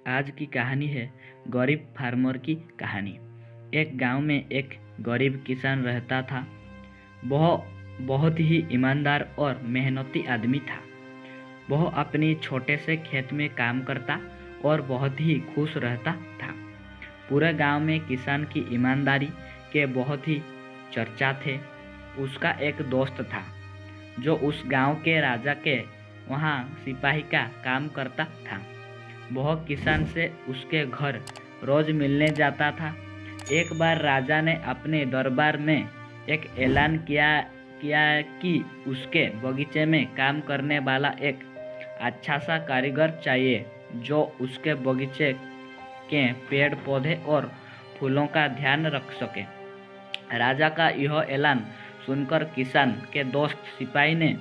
आज की कहानी है गरीब फार्मर की कहानी। एक गांव में एक गरीब किसान रहता था। वह बहुत ही ईमानदार और मेहनती आदमी था। वह अपनी छोटे से खेत में काम करता और बहुत ही खुश रहता था। पूरे गांव में किसान की ईमानदारी के बहुत ही चर्चा थे। उसका एक दोस्त था जो उस गांव के राजा के वहां सिपाही का काम करता था। वह किसान से उसके घर रोज मिलने जाता था। एक बार राजा ने अपने दरबार में एक ऐलान किया कि उसके बगीचे में काम करने वाला एक अच्छा सा कारीगर चाहिए जो उसके बगीचे के पेड़ पौधे और फूलों का ध्यान रख सके। राजा का यह ऐलान सुनकर किसान के दोस्त सिपाही ने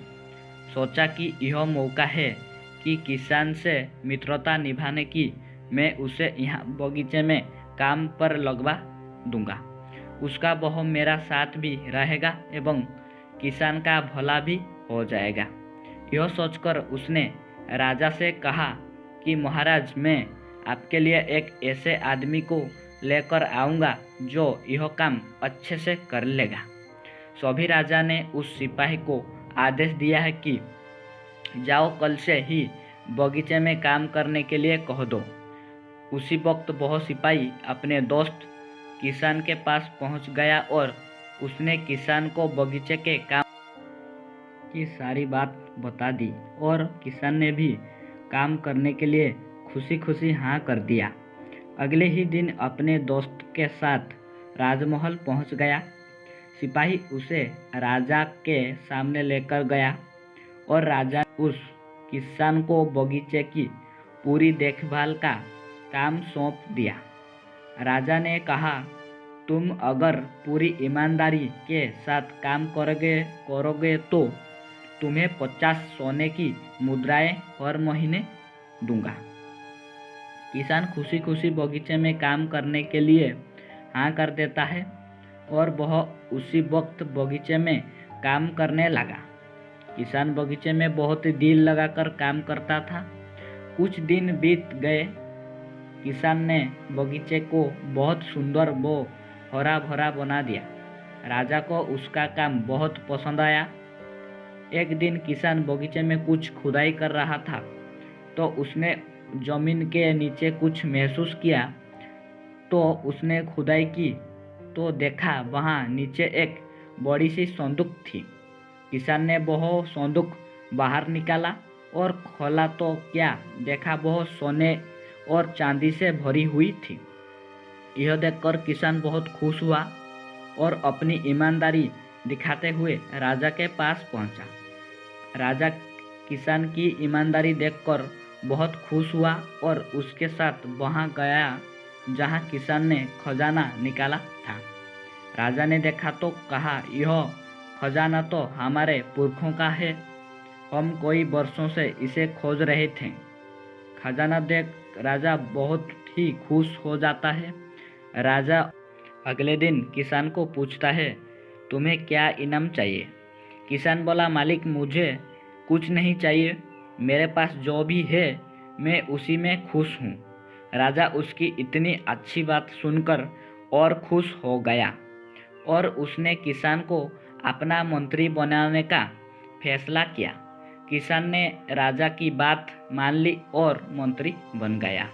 सोचा कि यह मौका है कि किसान से मित्रता निभाने की। मैं उसे यहाँ बगीचे में काम पर लगवा दूंगा। उसका वह मेरा साथ भी रहेगा एवं किसान का भला भी हो जाएगा। यह सोचकर उसने राजा से कहा कि महाराज, मैं आपके लिए एक ऐसे आदमी को लेकर आऊँगा जो यह काम अच्छे से कर लेगा। सभी राजा ने उस सिपाही को आदेश दिया है कि जाओ, कल से ही बगीचे में काम करने के लिए कह दो। उसी वक्त वह सिपाही अपने दोस्त किसान के पास पहुंच गया और उसने किसान को बगीचे के काम की सारी बात बता दी और किसान ने भी काम करने के लिए खुशी खुशी हाँ कर दिया। अगले ही दिन अपने दोस्त के साथ राजमहल पहुंच गया। सिपाही उसे राजा के सामने लेकर गया और राजा उस किसान को बगीचे की पूरी देखभाल का काम सौंप दिया। राजा ने कहा, तुम अगर पूरी ईमानदारी के साथ काम करोगे तो तुम्हें 50 सोने की मुद्राएं हर महीने दूंगा। किसान खुशी खुशी बगीचे में काम करने के लिए हाँ कर देता है और वह उसी वक्त बगीचे में काम करने लगा। किसान बगीचे में बहुत दिल लगाकर काम करता था। कुछ दिन बीत गए। किसान ने बगीचे को बहुत सुंदर व हरा भरा बना दिया। राजा को उसका काम बहुत पसंद आया। एक दिन किसान बगीचे में कुछ खुदाई कर रहा था तो उसने जमीन के नीचे कुछ महसूस किया। तो उसने खुदाई की तो देखा वहाँ नीचे एक बड़ी सी संदूक थी। किसान ने वह संदूक बाहर निकाला और खोला तो क्या देखा, वह सोने और चांदी से भरी हुई थी। यह देखकर किसान बहुत खुश हुआ और अपनी ईमानदारी दिखाते हुए राजा के पास पहुंचा। राजा किसान की ईमानदारी देखकर बहुत खुश हुआ और उसके साथ वहां गया जहां किसान ने खजाना निकाला था। राजा ने देखा तो कहा, यह खजाना तो हमारे पुरखों का है। हम कई वर्षों से इसे खोज रहे थे। खजाना देख राजा बहुत ही खुश हो जाता है। राजा अगले दिन किसान को पूछता है, तुम्हें क्या इनाम चाहिए? किसान बोला, मालिक, मुझे कुछ नहीं चाहिए। मेरे पास जो भी है मैं उसी में खुश हूँ। राजा उसकी इतनी अच्छी बात सुनकर और खुश हो गया और उसने किसान को अपना मंत्री बनाने का फैसला किया। किसान ने राजा की बात मान ली और मंत्री बन गया।